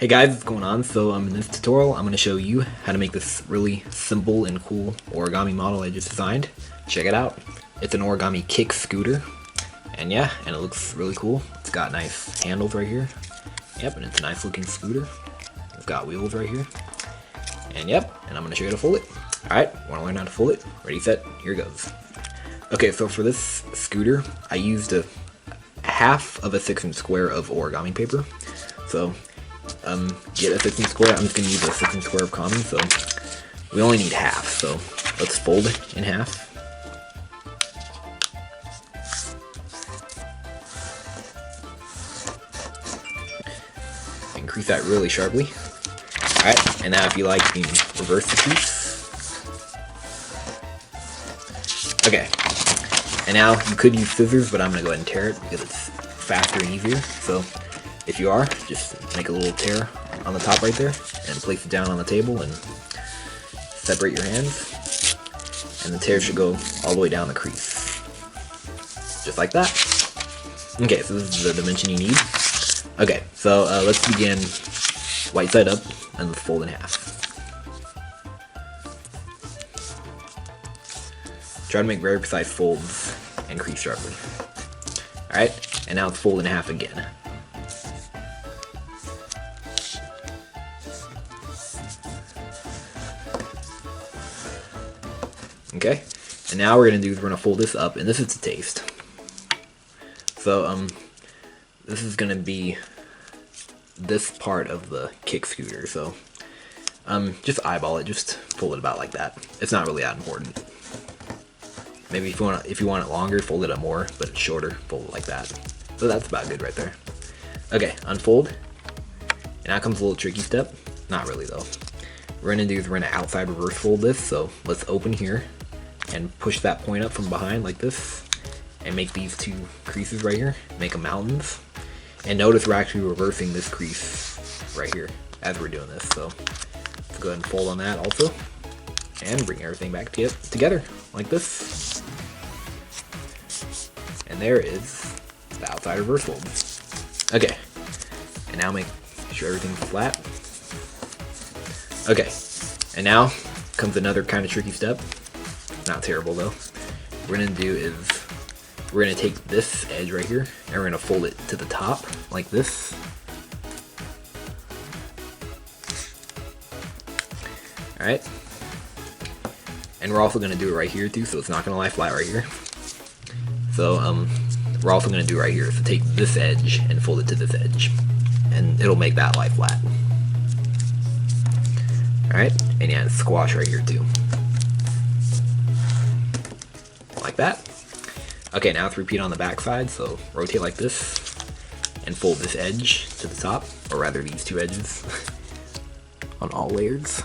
Hey guys, what's going on? So in this tutorial, I'm going to show you how to make this really simple and cool origami model I just designed. Check it out. It's an origami kick scooter. And yeah, and it looks really cool. It's got nice handles right here. Yep, and it's a nice looking scooter. It's got wheels right here. And yep, and I'm going to show you how to fold it. Alright, want to learn how to fold it? Ready, set, here goes. Okay, so for this scooter, I used a half of a 6-inch square of origami paper. So get a 6-inch square. I'm just going to use a 6-inch square of common, so we only need half. So let's fold it in half. Increase that really sharply. Alright, and now if you like, you can reverse the crease. Okay, and now you could use scissors, but I'm going to go ahead and tear it because it's faster and easier. So if you are, just make a little tear on the top right there and place it down on the table and separate your hands. And the tear should go all the way down the crease. Just like that. Okay, so this is the dimension you need. Okay, so let's begin white side up and let's fold in half. Try to make very precise folds and crease sharply. Alright, and now let's fold in half again. Okay, and now we're gonna we're gonna fold this up, and this is to taste. So this is gonna be this part of the kick scooter. So just eyeball it, just fold it about like that. It's not really that important. Maybe if you want it longer, fold it up more, but it's shorter, fold it like that. So that's about good right there. Okay, unfold. And now comes a little tricky step. Not really though. What we're gonna do is we're gonna outside reverse fold this. So let's open here and push that point up from behind like this and make these two creases right here, make them mountains. And notice we're actually reversing this crease right here as we're doing this. So let's go ahead and fold on that also and bring everything back together like this. And there is the outside reverse fold. Okay, and now make sure everything's flat. Okay, and now comes another kind of tricky step. Not terrible though. What we're gonna do is we're gonna take this edge right here and we're gonna fold it to the top like this. Alright. And we're also gonna do it right here too, so it's not gonna lie flat right here. So we're also gonna do right here. So take this edge and fold it to this edge, and it'll make that lie flat. Alright, and yeah, squash right here too. Like that. Okay, now let's repeat on the back side. So rotate like this and fold this edge to the top, or rather these two edges on all layers.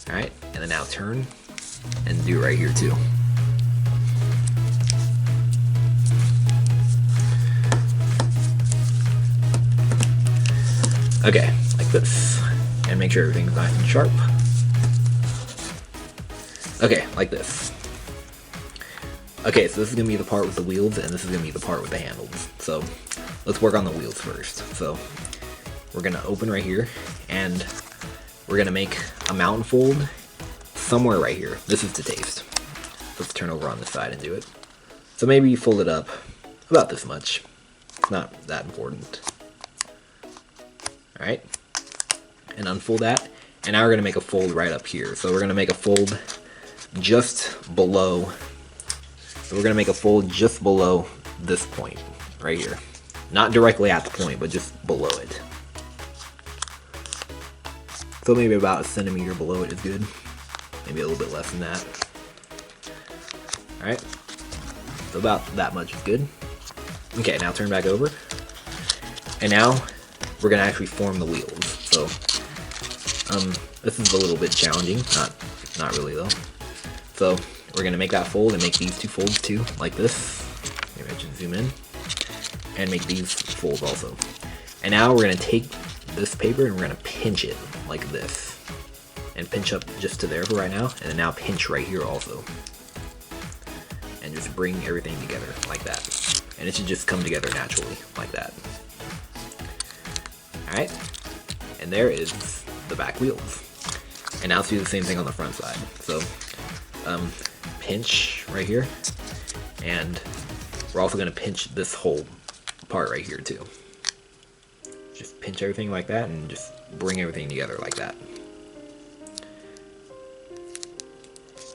Alright, and then now turn and do right here too. Okay, like this. And make sure everything's nice and sharp. Okay, like this. Okay, so this is going to be the part with the wheels, and this is going to be the part with the handles. So let's work on the wheels first. So we're going to open right here, and we're going to make a mountain fold somewhere right here. This is to taste. Let's turn over on this side and do it. So maybe fold it up about this much. It's not that important. Alright. And unfold that. And now we're going to make a fold right up here. So we're going to make a fold just below. So we're going to make a fold just below this point right here. Not directly at the point, but just below it. So maybe about a centimeter below it is good. Maybe a little bit less than that. Alright. So about that much is good. Okay, now turn back over. And now we're going to actually form the wheels. So this is a little bit challenging. Not really though. So we're going to make that fold and make these two folds too, like this. Maybe I should zoom in. And make these folds also. And now we're going to take this paper and we're going to pinch it like this. And pinch up just to there for right now. And then now pinch right here also. And just bring everything together like that. And it should just come together naturally like that. Alright, and there is the back wheels. And now let's do the same thing on the front side. So, pinch right here, and we're also going to pinch this whole part right here too. Just pinch everything like that and just bring everything together like that.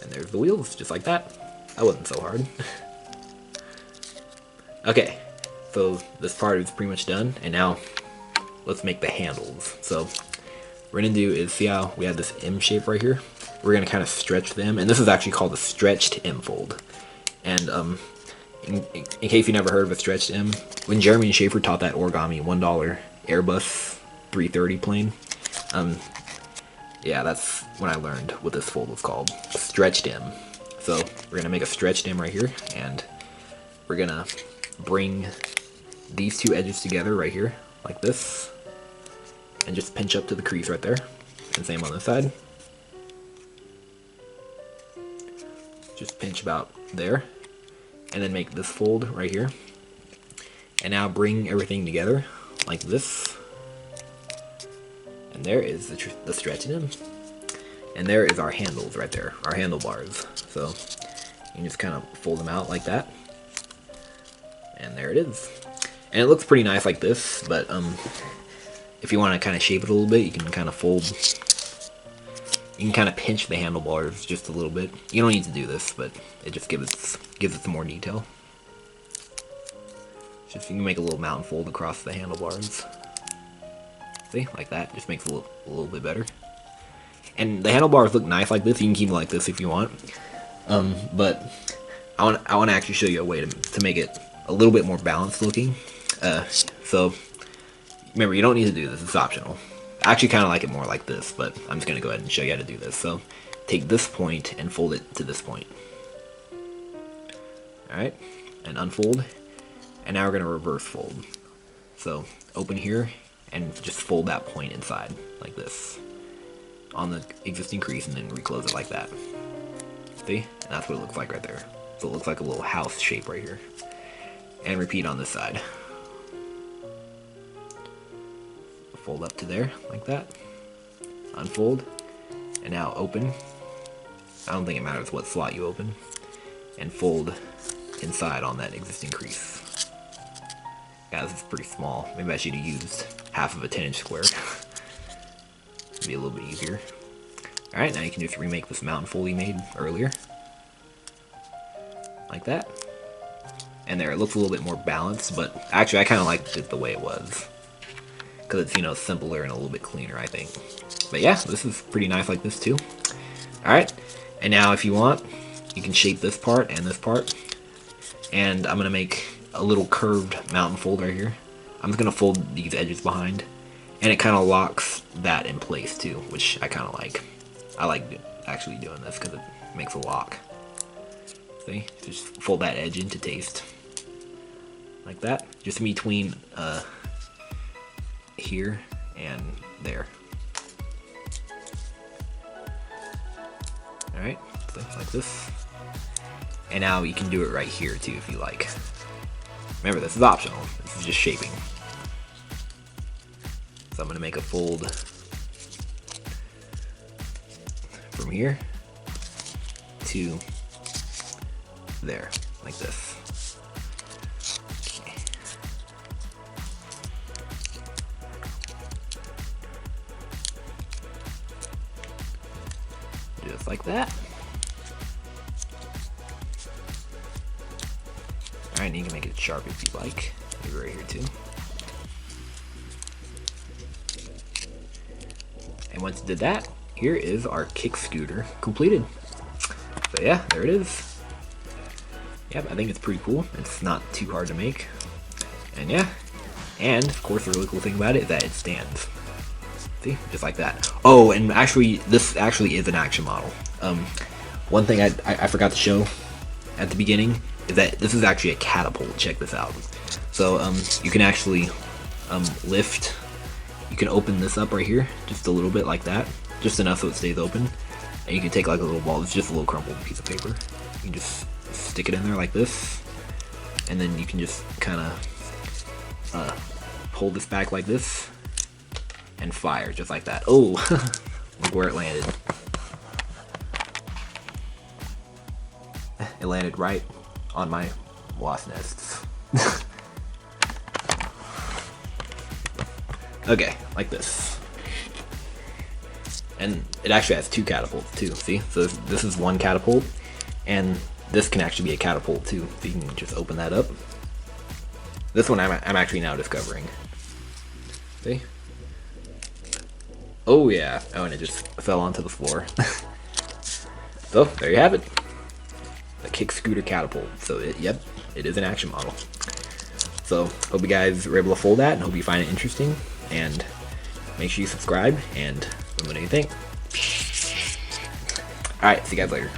And there's the wheels, just like that. That wasn't so hard. Okay, so this part is pretty much done, and now let's make the handles. So what we're gonna do is, see how we have this M shape right here? We're gonna kind of stretch them, and this is actually called a stretched M fold. And in case you never heard of a stretched M, when Jeremy and Schaefer taught that Origami $1 Airbus 330 plane, yeah, that's when I learned what this fold was called, stretched M. So we're gonna make a stretched M right here, and we're gonna bring these two edges together right here, like this, and just pinch up to the crease right there, and same on this side. Just pinch about there, and then make this fold right here, and now bring everything together like this, and there is the stretch in, and there is our handles right there, our handlebars. So you can just kind of fold them out like that, and there it is. And it looks pretty nice like this, but if you want to kind of shape it a little bit, you can kind of fold, you can kind of pinch the handlebars just a little bit. You don't need to do this, but it just gives it some more detail. Just, you can make a little mountain fold across the handlebars. See, like that, just makes it a little bit better. And the handlebars look nice like this. You can keep it like this if you want. But I want to actually show you a way to make it a little bit more balanced looking. So remember, you don't need to do this, it's optional. I actually kind of like it more like this, but I'm just going to go ahead and show you how to do this. So take this point and fold it to this point. Alright, and unfold. And now we're going to reverse fold. So open here and just fold that point inside like this on the existing crease, and then reclose it like that. See? And that's what it looks like right there. So it looks like a little house shape right here. And repeat on this side. Fold up to there like that. Unfold. And now open. I don't think it matters what slot you open. And fold inside on that existing crease. Yeah, this is pretty small. Maybe I should have used half of a 10-inch square. It'd be a little bit easier. Alright, now you can just remake this mountain fold you made earlier. Like that. And there, it looks a little bit more balanced, but actually I kind of liked it the way it was. Because it's, you know, simpler and a little bit cleaner, I think. But yeah, this is pretty nice like this too. Alright, and now if you want, you can shape this part and this part. And I'm going to make a little curved mountain fold right here. I'm just going to fold these edges behind. And it kind of locks that in place too, which I kind of like. I like actually doing this because it makes a lock. See? Just fold that edge into taste. Like that. Just in between here and there. Alright, so like this. And now you can do it right here too if you like. Remember, this is optional. This is just shaping. So I'm going to make a fold from here to there, like this. Okay. Just like that. Alright, and you can make it sharp if you like. Maybe right here too. And once you did that, here is our kick scooter completed. So yeah, there it is. Yep, I think it's pretty cool. It's not too hard to make. And yeah, and of course the really cool thing about it is that it stands. See, just like that. Oh, and actually, this actually is an action model. One thing I forgot to show at the beginning is that this is actually a catapult. Check this out. So you can actually lift. You can open this up right here, just a little bit like that, just enough so it stays open. And you can take like a little ball. It's just a little crumpled piece of paper. You can just stick it in there like this, and then you can just kind of pull this back like this, and fire, just like that. Oh, look where it landed. It landed right on my wasp nests. Okay, like this. And it actually has 2 catapults too, see? So this is 1 catapult, and this can actually be a catapult too. So you can just open that up. This one I'm actually now discovering. See? Oh yeah. Oh, and it just fell onto the floor. So, there you have it. The kick scooter catapult. So, yep, it is an action model. So, hope you guys were able to fold that, and hope you find it interesting. And make sure you subscribe, and let me know what you think. Alright, see you guys later.